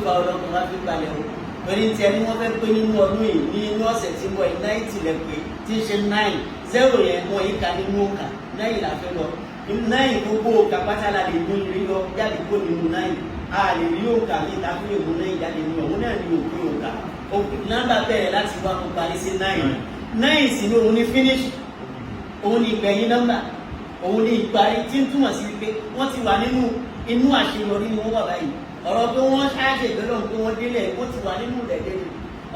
fa ọlọ́run wá fi balẹ̀ o torí tí ẹni wọ́n fẹ́ pé nínú ọdún yìí ní inú ọ̀sẹ̀ tí ń bọ̀ yìí 90 lẹ̀ pé tí ń ṣe 9 0 yẹn wọ́n yìí ka nínú òǹkà 9 la fẹ́ lọ 9 gbogbo òǹkà pátá la lè mú rí lọ jáde kó nínú 9 a lè rí òǹkà ní ìtàkùn èèmù 9 jáde nínú òun náà ní òkú òǹkà nọ́mbà bẹ̀rẹ̀ láti wá kó parí sí 9 9 sì ni òun ní finish òun ní ìgbẹ̀yìn nọ́mbà òun ní ìparí tí ń túmọ̀ sí pé wọ́n ti wà nínú inú àṣeyọrí ni wọ́n wà báyìí ọ̀rọ̀ pé wọ́n ṣáàṣì ìgbẹ́lọ́run pé wọ́n délẹ̀ wọ́n ti wà nínú ìdẹ̀dẹ̀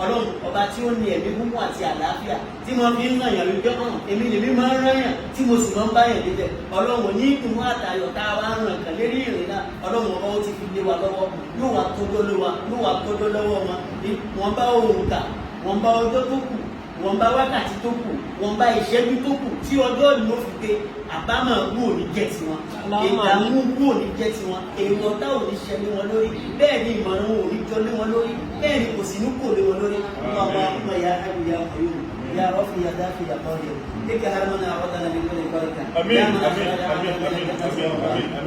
ọlọ́run ọba tí ó ní ẹ̀mí gúngún àti àlàáfíà tí wọ́n fi ń ràn yàn lójọ́ hàn èmi lèmi máa ń rán yàn tí mo sì máa ń bá yàn débẹ̀ ọlọ́run ní ìdùnnú àtayọ̀ tá a wá ń ràn kàn lérí ìrìn náà ọlọ́run ọba ó ti fi lé wa lọ́wọ́ yóò wá tójó lọ́wọ́ wọn wọ́n bá òun kà wọ́n bá ọjọ́ tó kù wọ́n bá wákàtí tó kù wọ́n bá ìṣẹ́jú tó kù tí ọjọ́ ìlú ó fi pé àbámọ̀ kú ò ní jẹ́ tiwọn ìdààmú kú ò ní jẹ́ tiwọn èrò ọ̀tá ò ní ṣẹ lé wọn lórí bẹ́ẹ̀ ni ìmọ̀ràn ò ní jọ lé wọn lórí bẹ́ẹ̀ ni kò sí ní kò lé wọn lórí ọmọ ọmọ ìyá àbíyá ọ̀yọ́ يا رب يا دافي يا قادر بك هرمنا عوضنا من كل بركه يا من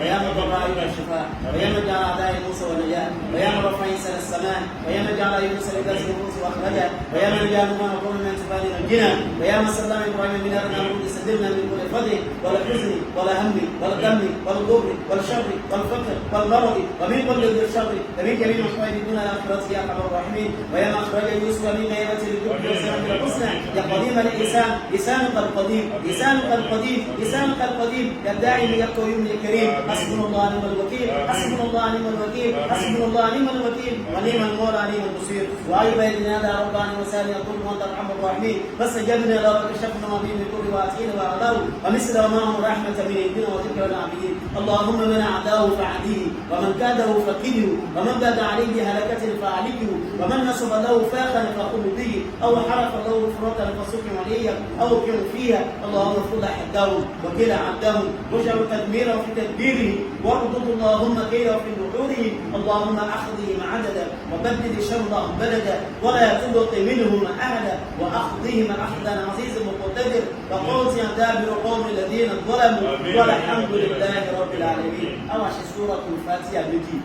ويا من ضرائب الشفاء ويا من جعل اعداء موسى ونجاه ويا من رفع انسان السماء ويا من جعل يونس لباس الروس واخرجه ويا من جعل ما نقول من سبحان الجنى ويا من سلم ابراهيم من ارنا سدلنا من كل فضل ولا حزن ولا هم ولا دم ولا ضر ولا شر ولا فقر ولا مرض ومن كل ذي الشر ومن جميع مصائب الدنيا الاخره يا ارحم الراحمين ويا من اخرج يوسف من نعمه الجود والسلام الحسنى يا قديم الإنسان لسانك القديم لسانك القديم لسانك القديم يا الداعي يا قويم يا كريم حسبنا الله ونعم الوكيل حسبنا الله ونعم الوكيل حسبنا الله ونعم الوكيل ونعم المولى ونعم النصير وأي بيتنا هذا ربنا وسالنا يقول وأنت أرحم الراحمين فاستجبنا له وكشفنا ما به من كل واتينا وأعطاه ومثل معه رحمة من عندنا وذكر العابدين اللهم من أعداه فعديه ومن كاده فكده ومن باد عليه بهلكة فأهلكه ومن نصب له فاخا فخذ به أو حرف له فرقا فسكن عليهم أو كانوا فيها اللهم ارفض حدهم وكلا عبدهم واجعل تدميره في تدبيره واربط اللهم كيده في نحوره اللهم أخذهم عددا وبدد شرهم بلدا ولا تبق منهم أحدا وأخذهم أخذا عزيزا مقتدر وقوتي دابر قوم الذين ظلموا والحمد لله رب العالمين أو عشان سورة الفاتحة بجي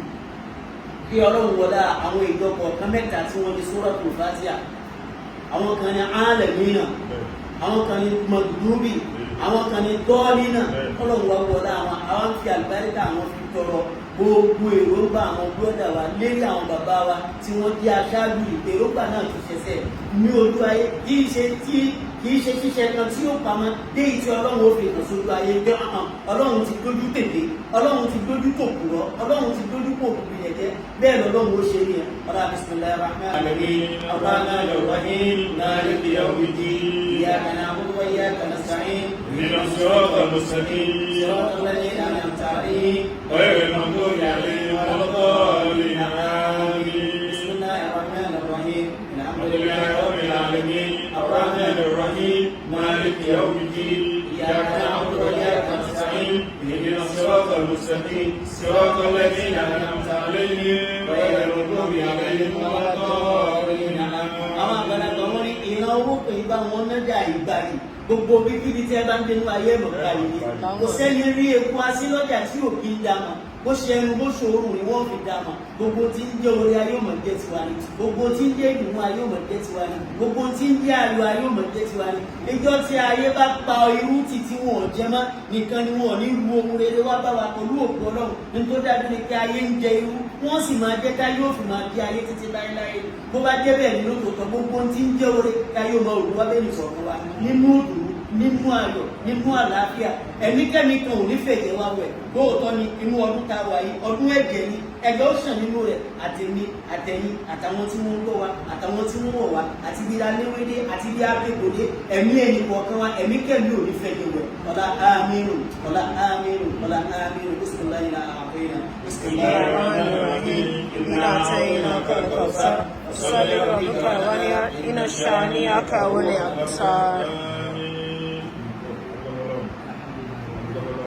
kí ọlọ́run wọlé àwọn ìjọpọ̀ kan mẹ́ta tí wọ́n ní Suratul Fatiha àwọn kan ní Alamina àwọn kan ní Magdubi àwọn kan ní Dọ́ọ̀lìnà ọlọ́run wá wọlé àwọn fi àlùbáríkà àwọn fi tọrọ gbogbo èròǹgbà àwọn búrọ́dà wa lérí àwọn bàbá wa tí wọ́n jẹ́ aṣáájú èròǹgbà náà ti ṣẹṣẹ ní ojú ayé kì í ṣe ṣíṣe kan tí ó pamọ́ déyìí tí ọlọ́run ó fi hàn sójú ayé gbé hàn ọlọ́run ti dójú tètè ọlọ́run ti dójú tòkùrọ̀ ọlọ́run ti dójú kòkùrù yẹ̀jẹ̀ bẹ́ẹ̀ lọ́lọ́run ó ṣe ní ẹ̀ ọ̀rọ̀ bismillahir rahmanir rahim arrahmanir rahim maliki yawmiddin iyyaka na'budu wa iyyaka nasta'in ihdinas siratal mustaqim siratal ladzina an'amta alayhim ghayril maghdubi alayhim waladdallin amin bismillahir rahmanir rahim alhamdulillahi rabbil alamin الرحمن الرحيم مالك يوم الدين إياك نعبد وإياك نستعين اهدنا الصراط المستقيم صراط الذين أنعمت عليهم غير المغضوب عليهم ولا الضالين àwọn àgbàlagbà wọn ní ìnáwó pé ìbá wọn nájà ìgbà yìí gbogbo bíbí tí ẹ bá ń dénú ayé mọ̀ká yìí kò sẹ́ni rí eku asílọ́jà tí ò kí ń dá mọ̀ bó ṣe ẹnu bó ṣòro ni wọ́n fi dá mọ̀ gbogbo tí ń jẹ́ orí ayé mọ̀ jẹ́ tiwa ni gbogbo tí ń jẹ́ ìdùnnú ayé mọ̀ jẹ́ tiwa ni gbogbo tí ń jẹ́ ayọ̀ ayé mọ̀ jẹ́ tiwa ni ìjọ tí ayé bá pa irú títí wọn ò jẹ mọ́ nìkan ni wọn ò ní ru ohun rere wá bá wa pẹ̀lú òkú ọlọ́run nítorí dájú ni pé ayé ń jẹ irú wọ́n sì máa jẹ́ ká yóò fi máa di ayé títí láéláé bó bá jẹ́ bẹ́ẹ̀ nínú tòótọ́ gbogbo tí ń jẹ́ orí ká yóò máa òru wá bẹ́ẹ̀ nìkọ̀ọ̀kan wa nínú òdùn nínú ayọ̀ nínú àlàáfíà ẹ̀míkẹ́mi kan ò ní fèjè wá wẹ̀ lóòótọ́ ni inú ọdún tá a wà yìí ọdún ẹ̀jẹ̀ ni ẹ̀jẹ̀ ó sàn nínú rẹ̀ àtẹ̀mí àtẹ̀yìn àtàwọn tí wọ́n ń lò wá àtàwọn tí wọ́n wọ̀ wá àti bí aléwédé àti bí abégbòdé ẹ̀mí ẹni kọ̀ọ̀kan wa ẹ̀míkẹ́mi ò ní fèjè wẹ̀ ọ̀la àmínú ọ̀la àmínú ọ̀la àmínú bisimilayi na àpéyìnà bisimilayi. إنا أعطيناك الكوثر فصل لربك وانحر إن شانئك هو الأبتر